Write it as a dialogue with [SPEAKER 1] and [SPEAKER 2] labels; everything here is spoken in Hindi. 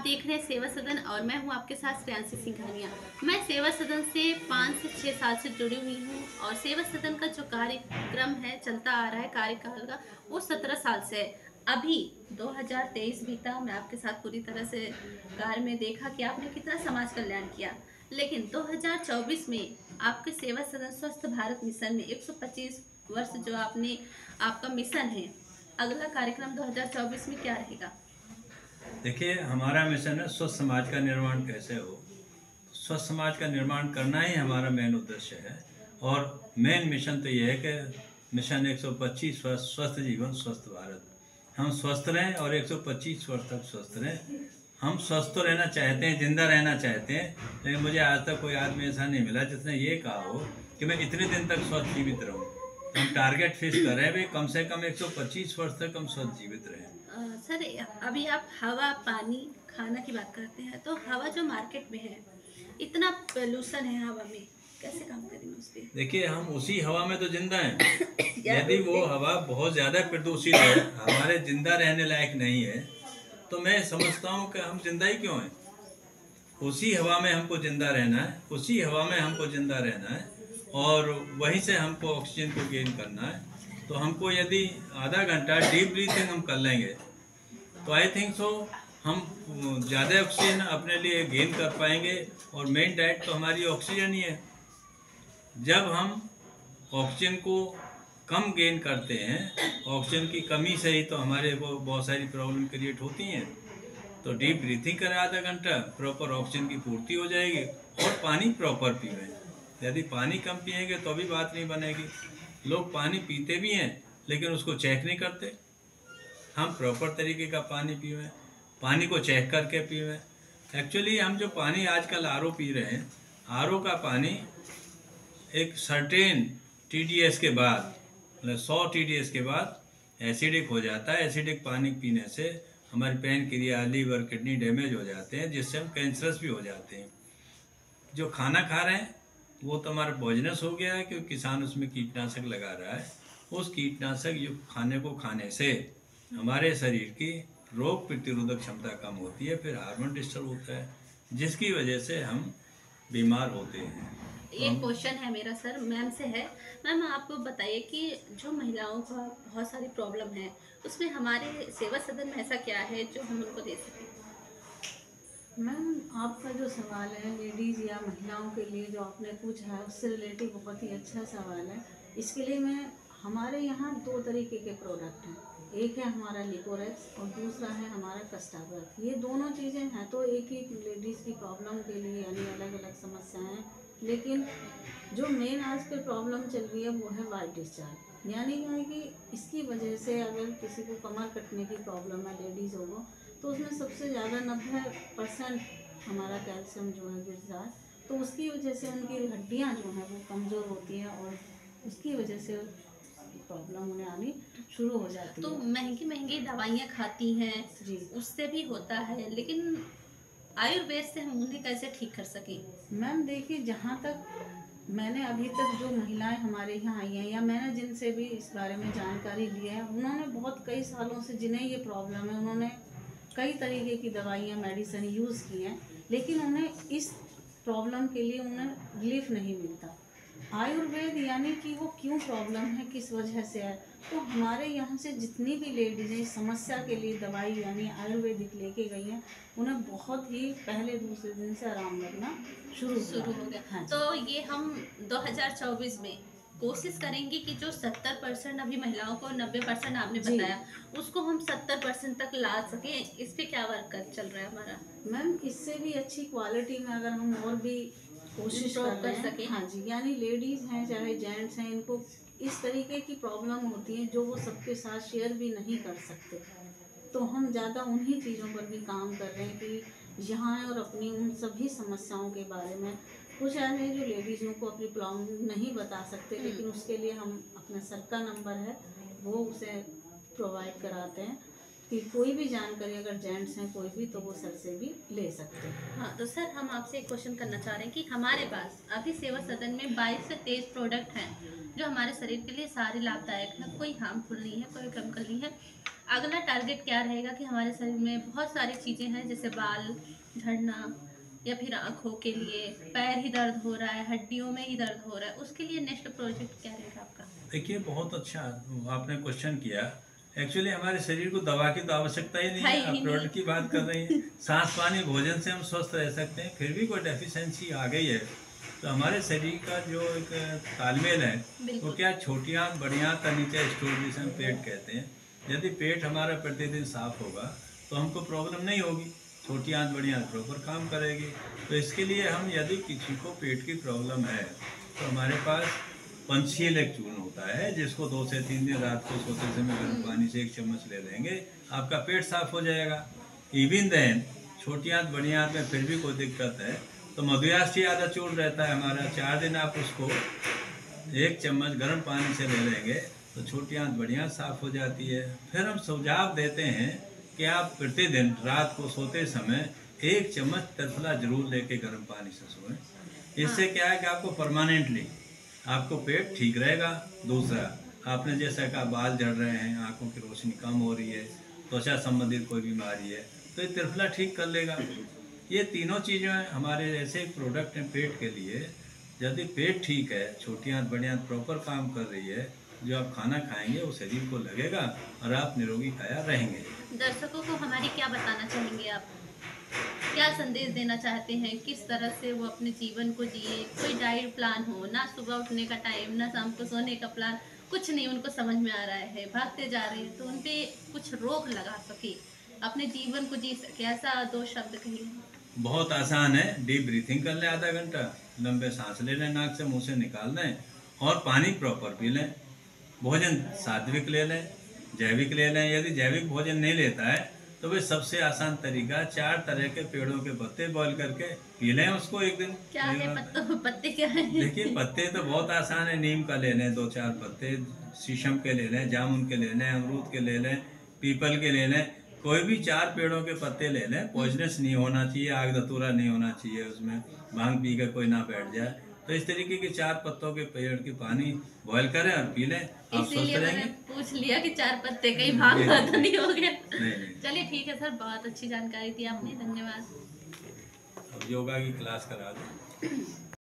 [SPEAKER 1] देख रहे हैं सेवा सदन और मैं हूं आपके साथ श्रेयांशी सिंघानिया। मैं सेवा सदन से 5 से 6 साल से जुड़ी हुई हूं और सेवा सदन का जो कार्यक्रम है चलता आ रहा है कार्यकाल का वो 17 साल से है। अभी 2023 बीता, मैं आपके साथ पूरी तरह से कार्य में देखा कि आपने कितना समाज कल्याण किया, लेकिन 2024 में आपके सेवा सदन स्वस्थ भारत मिशन में 125 वर्ष जो आपका मिशन है, अगला कार्यक्रम 2024 में क्या रहेगा?
[SPEAKER 2] देखिए, हमारा मिशन है स्वस्थ समाज का निर्माण कैसे हो। स्वस्थ समाज का निर्माण करना ही हमारा मेन उद्देश्य है। और मेन मिशन तो ये है कि मिशन 125 वर्ष स्वस्थ जीवन स्वस्थ भारत। हम स्वस्थ रहें और 125 वर्ष तक स्वस्थ रहें। हम स्वस्थ तो रहना चाहते हैं, जिंदा रहना चाहते हैं, लेकिन मुझे आज तक कोई आदमी ऐसा नहीं मिला जिसने ये कहा हो कि मैं इतने दिन तक स्वस्थ जीवित रहूं। तो हम टारगेट फिक्स कर रहे हैं भाई, कम से कम 125 वर्ष तक हम स्वस्थ जीवित रहें।
[SPEAKER 1] सर, अभी आप हवा, पानी, खाना की बात करते हैं तो हवा जो मार्केट में है, इतना पोल्यूशन है हवा में, कैसे काम करेंगे उस पर?
[SPEAKER 2] देखिए, हम उसी हवा में तो जिंदा हैं। यदि वो हवा बहुत ज़्यादा प्रदूषित है, हमारे जिंदा रहने लायक नहीं है, तो मैं समझता हूँ कि हम जिंदा ही क्यों हैं। उसी हवा में हमको जिंदा रहना है, उसी हवा में हमको जिंदा रहना है, और वहीं से हमको ऑक्सीजन को गेन करना है। तो हमको यदि आधा घंटा डीप ब्रीथिंग हम कर लेंगे तो आई थिंक सो हम ज़्यादा ऑक्सीजन अपने लिए गेन कर पाएंगे। और मेन डाइट तो हमारी ऑक्सीजन ही है। जब हम ऑक्सीजन को कम गेन करते हैं, ऑक्सीजन की कमी से ही तो हमारे को बहुत सारी प्रॉब्लम क्रिएट होती हैं। तो डीप ब्रीथिंग करें आधा घंटा, प्रॉपर ऑक्सीजन की पूर्ति हो जाएगी। और पानी प्रॉपर पिएं। यदि पानी कम पिएंगे तो भी बात नहीं बनेगी। लोग पानी पीते भी हैं लेकिन उसको चेक नहीं करते। हम प्रॉपर तरीके का पानी पीएं, पानी को चेक करके पीएं। एक्चुअली हम जो पानी आजकल आरओ पी रहे हैं, आरओ का पानी एक सर्टेन टीडीएस के बाद, मतलब 100 टीडीएस के बाद एसिडिक हो जाता है। एसिडिक पानी पीने से हमारी पैनक्रिया, लीवर, किडनी डैमेज हो जाते हैं, जिससे हम कैंसरस भी हो जाते हैं। जो खाना खा रहे हैं वो तो हमारा पॉइजनस हो गया है, क्योंकि किसान उसमें कीटनाशक लगा रहा है। उस कीटनाशक युक्त खाने को खाने से हमारे शरीर की रोग प्रतिरोधक क्षमता कम होती है, फिर हार्मोन डिस्टर्ब होता है, जिसकी वजह से हम बीमार होते हैं।
[SPEAKER 1] एक क्वेश्चन है मेरा सर, मैम से है। मैम, आपको बताइए कि जो महिलाओं का बहुत सारी प्रॉब्लम है, उसमें हमारे सेवा सदन में ऐसा क्या है जो हम उनको दे सकें?
[SPEAKER 3] मैम, आपका जो सवाल है लेडीज़ या महिलाओं के लिए जो आपने पूछा है, उससे रिलेटिव बहुत ही अच्छा सवाल है। इसके लिए हमारे यहाँ 2 तरीके के प्रोडक्ट हैं। एक है हमारा लिकोरेक्स और दूसरा है हमारा कस्टावर्थ। ये दोनों चीज़ें हैं तो एक ही लेडीज़ की प्रॉब्लम के लिए, यानी अलग अलग समस्याएं हैं। लेकिन जो मेन आजकल प्रॉब्लम चल रही है वो है वाइट डिस्चार्ज। यानी क्या है कि इसकी वजह से अगर किसी को कमर कटने की प्रॉब्लम है लेडीज़ों को, तो उसमें सबसे ज़्यादा 90% हमारा कैल्शियम जो है गिर जाए, तो उसकी वजह से उनकी हड्डियां जो हैं वो कमज़ोर होती हैं और उसकी वजह से प्रॉब्लम उन्हें आनी शुरू हो जाती
[SPEAKER 1] तो
[SPEAKER 3] है।
[SPEAKER 1] महंगी महंगी दवाइयाँ खाती हैं
[SPEAKER 3] जी
[SPEAKER 1] उससे भी होता है, लेकिन आयुर्वेद से हम उन्हें कैसे ठीक कर सकें?
[SPEAKER 3] मैम, देखिए, जहाँ तक मैंने अभी तक जो महिलाएं हमारे यहाँ आई हैं या मैंने जिनसे भी इस बारे में जानकारी ली है, उन्होंने बहुत कई सालों से, जिन्हें ये प्रॉब्लम है, उन्होंने कई तरीके की दवाइयाँ, मेडिसिन यूज़ की हैं, लेकिन उन्हें इस प्रॉब्लम के लिए उन्हें रिलीफ नहीं मिलता। आयुर्वेद यानी कि वो क्यों प्रॉब्लम है, किस वजह से है, तो हमारे यहाँ से जितनी भी लेडीज़ हैं इस समस्या के लिए दवाई यानी आयुर्वेदिक लेके गई हैं, उन्हें बहुत ही पहले दूसरे दिन से आराम लगना शुरू
[SPEAKER 1] हो गया।
[SPEAKER 3] हाँ।
[SPEAKER 1] तो ये हम 2024 में कोशिश करेंगे कि जो 70% अभी महिलाओं को, 90% आपने बताया, उसको हम 70% तक ला सकें। इस पे क्या वर्क चल रहा है हमारा?
[SPEAKER 3] मैम, इससे भी अच्छी क्वालिटी में अगर हम और भी कोशिश कर सकें, हाँ जी, यानी लेडीज़ हैं चाहे जेंट्स हैं, इनको इस तरीके की प्रॉब्लम होती है जो वो सबके साथ शेयर भी नहीं कर सकते। तो हम ज़्यादा उन्हीं चीज़ों पर भी काम कर रहे हैं कि यहाँ और अपनी उन सभी समस्याओं के बारे में, कुछ ऐसे जो लेडीज़ों को अपनी प्रॉब्लम नहीं बता सकते, लेकिन उसके लिए हम अपना सर का नंबर है वो उसे प्रोवाइड कराते हैं। कि कोई भी जानकारी अगर जेंट्स हैं कोई भी तो वो सर से भी ले सकते हैं।
[SPEAKER 1] हाँ, तो सर हम आपसे एक क्वेश्चन करना चाह रहे हैं कि हमारे पास अभी सेवा सदन में 22 से 23 प्रोडक्ट हैं जो हमारे शरीर के लिए सारे लाभदायक हैं, कोई हार्मफुल नहीं है, कोई केमिकल नहीं है। अगला टारगेट क्या रहेगा कि हमारे शरीर में बहुत सारी चीज़ें हैं जैसे बाल झड़ना या फिर आँखों के लिए, पैर ही दर्द हो रहा है, हड्डियों में ही दर्द हो रहा है, उसके लिए नेक्स्ट प्रोजेक्ट क्या रहेगा आपका? देखिए,
[SPEAKER 2] बहुत अच्छा आपने क्वेश्चन किया। एक्चुअली हमारे शरीर को दवा की तो आवश्यकता ही नहीं है। आप प्रोडक्ट की बात कर रही हैं। सांस पानी भोजन से हम स्वस्थ रह सकते हैं, फिर भी कोई डेफिशिएंसी आ गई है तो हमारे शरीर का जो एक तालमेल है वो क्या, छोटी आंत बड़ी आंत का नीचे स्टोर जिसे हम पेट कहते हैं, यदि पेट हमारा प्रतिदिन साफ होगा तो हमको प्रॉब्लम नहीं होगी, छोटी आंत बड़ी आंत प्रॉपर काम करेगी। तो इसके लिए हम यदि किसी को पेट की प्रॉब्लम है तो हमारे पास पंचशील एक चूर्ण होता है जिसको 2 से 3 दिन रात को सोते समय गर्म पानी से 1 चम्मच ले लेंगे, आपका पेट साफ हो जाएगा। इवन देन छोटी आंत बड़ी आंत में फिर भी कोई दिक्कत है तो मधुयाष्टी आधा चूर्ण रहता है हमारा, 4 दिन आप उसको 1 चम्मच गर्म पानी से ले लेंगे तो छोटी आंत बड़ी आंत साफ हो जाती है। फिर हम सुझाव देते हैं कि आप प्रतिदिन रात को सोते समय 1 चम्मच त्रिफला जरूर लेके गर्म पानी से सोएं। इससे क्या है कि आपको परमानेंटली आपको पेट ठीक रहेगा। दूसरा, आपने जैसा कहा बाल झड़ रहे हैं, आंखों की रोशनी कम हो रही है, त्वचा संबंधित कोई बीमारी है तो ये त्रिफला ठीक कर लेगा। ये तीनों चीज़ें हमारे ऐसे प्रोडक्ट हैं पेट के लिए। यदि पेट ठीक है, छोटी आंत बड़ी आंत प्रॉपर काम कर रही है, जो आप खाना खाएंगे वो शरीर को लगेगा और आप निरोगी काया रहेंगे।
[SPEAKER 1] दर्शकों को हमारी क्या बताना चाहेंगे आप? क्या संदेश देना चाहते हैं? किस तरह से वो अपने जीवन को जिए? कोई डाइट प्लान हो ना, सुबह उठने का टाइम ना शाम को सोने का प्लान, कुछ नहीं उनको समझ में आ रहा है, भागते जा रहे हैं, तो उन पे कुछ रोक लगा सके, अपने जीवन को जी सके, ऐसा 2 शब्द कहिए।
[SPEAKER 2] बहुत आसान है। डीप ब्रीथिंग कर लें आधा घंटा, लंबे सांस ले लें नाक से, मुंह से निकाल लें और पानी प्रॉपर पी लें। भोजन सात्विक ले लें, जैविक ले लें। यदि जैविक भोजन नहीं लेता है तो वे सबसे आसान तरीका 4 तरह के पेड़ों के पत्ते बॉईल करके पी लें उसको एक दिन।
[SPEAKER 1] क्या है पत्ते क्या है?
[SPEAKER 2] देखिए, पत्ते तो बहुत आसान है। नीम का ले लें 2-4 पत्ते, शीशम के ले लें, जामुन के ले लें, अमरूद के ले लें, पीपल के ले लें, कोई भी 4 पेड़ों के पत्ते ले लें। पॉइजनस नहीं होना चाहिए, आग धतूरा नहीं होना चाहिए उसमें, भांग पी कर कोई ना बैठ जाए। तो इस तरीके के 4 पत्तों के पेड़ के पानी बॉईल करें और पी लें, आप स्वस्थ रहेंगे।
[SPEAKER 1] पूछ लिया कि 4 पत्ते कहीं भांग तो नहीं हो गया।
[SPEAKER 2] नहीं।
[SPEAKER 1] चलिए ठीक है सर, बहुत अच्छी जानकारी दी आपने, धन्यवाद।
[SPEAKER 2] अब योगा की क्लास करा दें।